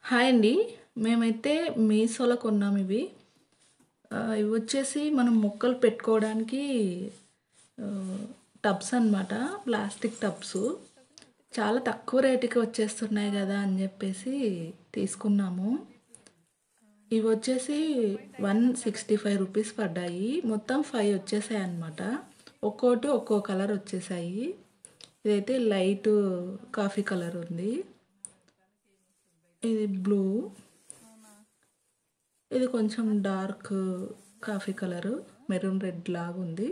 Hi అండి. మేమైతే మీషోలో కొన్నాం ఇవి. ఇవి వచ్చేసి మనం మొక్కలు పెట్టుకోవడానికి టబ్స్ అనమాట. Plastic tubs. చాలా తక్కువ రేటుకి వచ్చేస్తున్నాయి కదా అని చెప్పేసి తీసుకున్నాము. ఇవి వచ్చేసి 165 రూపీస్ పడ్డాయి. మొత్తం 5 వచ్చేసాయి అనమాట. ఒక్కోటి ఒక్కో కలర్ వచ్చేసాయి. ఇదైతే లైట్ కాఫీ కలర్ ఉంది. ఇది బ్లూ. ఇది కొంచెం dark coffee colour maroon red లాగా ఉంది.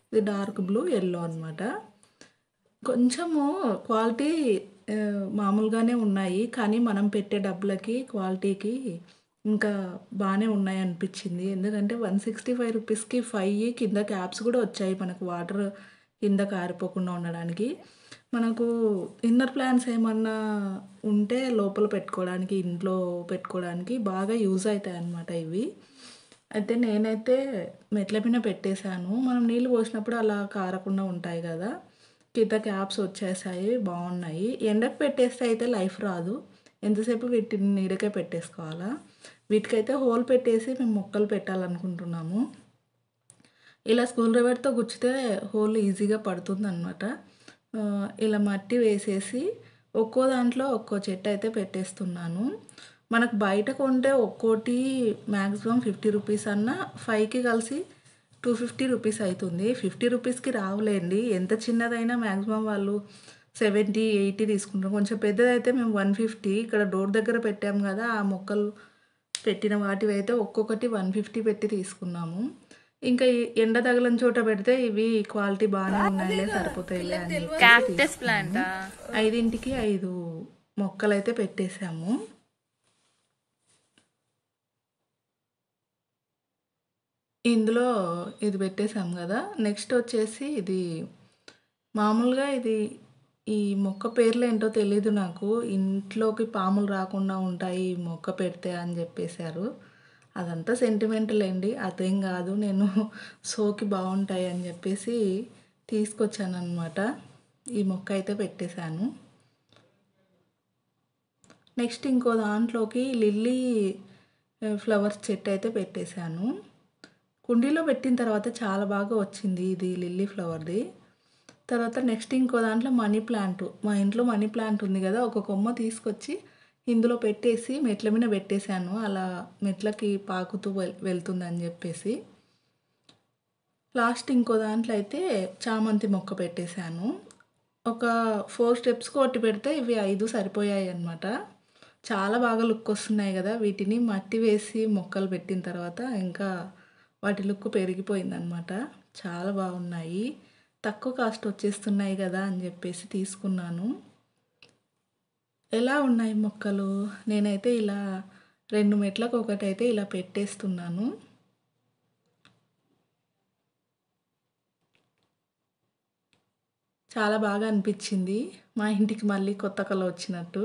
ఇది డార్క్ బ్లూ ఎల్లో అనమాట. కొంచెము క్వాలిటీ మామూలుగానే ఉన్నాయి, కానీ మనం పెట్టే డబ్బులకి క్వాలిటీకి ఇంకా బాగానే ఉన్నాయి అనిపించింది. ఎందుకంటే 165 రూపీస్కి 5 కింద క్యాప్స్ కూడా వచ్చాయి మనకు, వాటర్ కింద కారిపోకుండా ఉండడానికి. మనకు ఇన్నర్ ప్లాంట్స్ ఏమన్నా ఉంటే లోపల పెట్టుకోవడానికి, ఇంట్లో పెట్టుకోవడానికి బాగా యూజ్ అవుతాయి అన్నమాట ఇవి. అయితే నేనైతే మెట్ల మీద పెట్టేశాను. మనం నీళ్ళు పోసినప్పుడు అలా కారకుండా ఉంటాయి కదా. కింద క్యాప్స్ వచ్చేసాయి, బాగున్నాయి. ఎండకు పెట్టేస్తే అయితే లైఫ్ రాదు. ఎంతసేపు వీటిని నీడకే పెట్టేసుకోవాలా. వీటికైతే హోల్ పెట్టేసి మేము మొక్కలు పెట్టాలనుకుంటున్నాము. ఇలా స్క్రూ డ్రైవర్తో గుచ్చితే హోల్ ఈజీగా పడుతుంది అనమాట. ఇలా మట్టి వేసేసి ఒక్కో దాంట్లో ఒక్కో చెట్టు అయితే పెట్టేస్తున్నాను. మనకు బయట కొంటే ఒక్కోటి మ్యాక్సిమం 50 రూపీస్ అన్నా 5కి కలిసి 250 రూపీస్ అవుతుంది. 50 రూపీస్కి రావులేండి. ఎంత చిన్నదైనా మ్యాక్సిమం వాళ్ళు 70, 80 తీసుకుంటారు. కొంచెం పెద్దదైతే మేము 150 ఇక్కడ డోర్ దగ్గర పెట్టాము కదా, ఆ మొక్కలు పెట్టిన వాటివి అయితే ఒక్కొక్కటి 150 పెట్టి తీసుకున్నాము. ఇంకా ఎండ తగలని చోట పెడితే ఇవి క్వాలిటీ బాగానే ఉన్నాయిలే, సరిపోతాయిలే అని క్యాక్టస్ ప్లాంట్ 5కి 5 మొక్కలు అయితే పెట్టేశాము. ఇందులో ఇది పెట్టేసాం కదా. నెక్స్ట్ వచ్చేసి ఇది మామూలుగా ఈ మొక్క పేర్లు ఏంటో తెలీదు నాకు. ఇంట్లోకి పాములు రాకుండా ఉంటాయి ఈ మొక్క పెడితే అని చెప్పేశారు. అదంతా సెంటిమెంటల్ అండి, అదేం కాదు. నేను షోకి బాగుంటాయి అని చెప్పేసి తీసుకొచ్చాను అనమాట. ఈ మొక్క అయితే పెట్టేశాను. నెక్స్ట్ ఇంకో దాంట్లోకి లిల్లీ ఫ్లవర్స్ చెట్టు అయితే పెట్టేశాను. కుండీలో పెట్టిన తర్వాత చాలా బాగా వచ్చింది ఇది లిల్లీ ఫ్లవర్ది. తర్వాత నెక్స్ట్ ఇంకో దాంట్లో మనీ ప్లాంట్. మా ఇంట్లో మనీ ప్లాంట్ ఉంది కదా, ఒక కొమ్మ తీసుకొచ్చి ఇందులో పెట్టేసి మెట్ల మీద పెట్టేశాను. అలా మెట్లకి పాకుతూ వెళ్తుందని చెప్పేసి. లాస్ట్ ఇంకో దాంట్లో అయితే చామంతి మొక్క పెట్టేశాను. ఒక 4 స్టెప్స్కి ఒకటి పెడితే ఇవి 5 సరిపోయాయి అన్నమాట. చాలా బాగా లుక్ వస్తున్నాయి కదా. వీటిని మట్టి వేసి మొక్కలు పెట్టిన తర్వాత ఇంకా వాటి లుక్ పెరిగిపోయిందనమాట. చాలా బాగున్నాయి. తక్కువ కాస్ట్ వచ్చేస్తున్నాయి కదా అని చెప్పేసి తీసుకున్నాను. ఎలా ఉన్నాయి మొక్కలు? నేనైతే ఇలా 2 మెట్లకు ఒకటైతే ఇలా పెట్టేస్తున్నాను. చాలా బాగా అనిపించింది. మా ఇంటికి మళ్ళీ కొత్త కళ వచ్చినట్టు.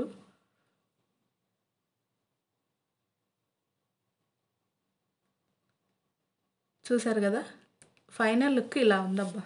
చూసారు కదా, ఫైనల్ లుక్ ఇలా ఉందబ్బా.